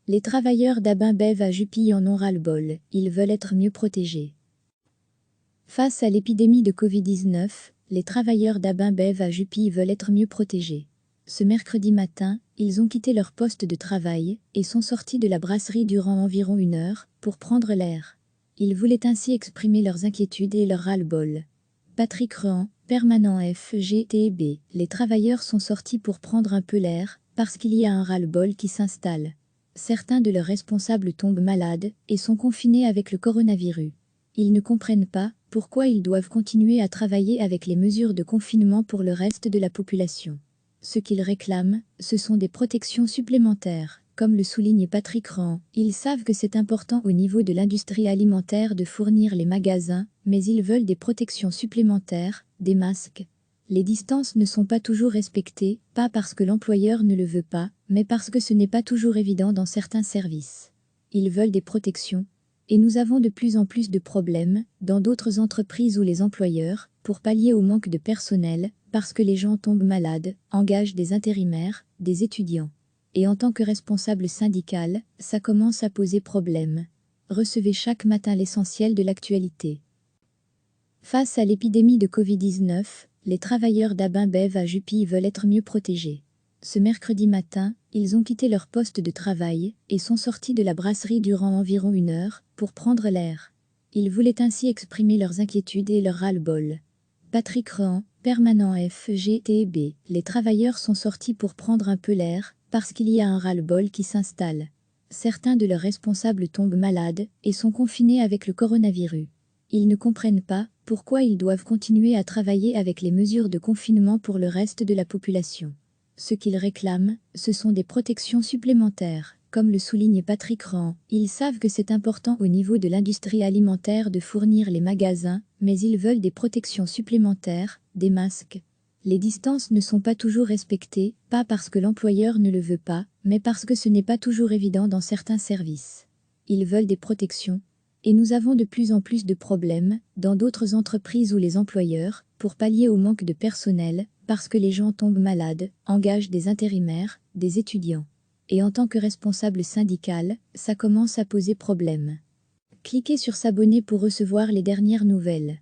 Les travailleurs d'Abinbev à Jupille en ont ras-le-bol, ils veulent être mieux protégés. Face à l'épidémie de Covid-19, les travailleurs d'Abinbev à Jupille veulent être mieux protégés. Ce mercredi matin, ils ont quitté leur poste de travail et sont sortis de la brasserie durant environ 1 heure pour prendre l'air. Ils voulaient ainsi exprimer leurs inquiétudes et leur ras-le-bol. Patrick Rehan, permanent FGTB. Les travailleurs sont sortis pour prendre un peu l'air parce qu'il y a un ras-le-bol qui s'installe. Certains de leurs responsables tombent malades et sont confinés avec le coronavirus. Ils ne comprennent pas pourquoi ils doivent continuer à travailler avec les mesures de confinement pour le reste de la population. Ce qu'ils réclament, ce sont des protections supplémentaires. Comme le souligne Patrick Rehan, ils savent que c'est important au niveau de l'industrie alimentaire de fournir les magasins, mais ils veulent des protections supplémentaires, des masques. Les distances ne sont pas toujours respectées, pas parce que l'employeur ne le veut pas, mais parce que ce n'est pas toujours évident dans certains services. Ils veulent des protections. Et nous avons de plus en plus de problèmes dans d'autres entreprises où les employeurs, pour pallier au manque de personnel, parce que les gens tombent malades, engagent des intérimaires, des étudiants. Et en tant que responsable syndical, ça commence à poser problème. Recevez chaque matin l'essentiel de l'actualité. Face à l'épidémie de Covid-19, les travailleurs d'Abinbev à Jupille veulent être mieux protégés. Ce mercredi matin, ils ont quitté leur poste de travail et sont sortis de la brasserie durant environ 1 heure pour prendre l'air. Ils voulaient ainsi exprimer leurs inquiétudes et leur ras-le-bol. Patrick Rehan, permanent FGTB. Les travailleurs sont sortis pour prendre un peu l'air parce qu'il y a un ras-le-bol qui s'installe. Certains de leurs responsables tombent malades et sont confinés avec le coronavirus. Ils ne comprennent pas pourquoi ils doivent continuer à travailler avec les mesures de confinement pour le reste de la population. Ce qu'ils réclament, ce sont des protections supplémentaires. Comme le souligne Patrick Rehan, ils savent que c'est important au niveau de l'industrie alimentaire de fournir les magasins, mais ils veulent des protections supplémentaires, des masques. Les distances ne sont pas toujours respectées, pas parce que l'employeur ne le veut pas, mais parce que ce n'est pas toujours évident dans certains services. Ils veulent des protections. Et nous avons de plus en plus de problèmes dans d'autres entreprises où les employeurs, pour pallier au manque de personnel, parce que les gens tombent malades, engagent des intérimaires, des étudiants. Et en tant que responsable syndical, ça commence à poser problème. Cliquez sur s'abonner pour recevoir les dernières nouvelles.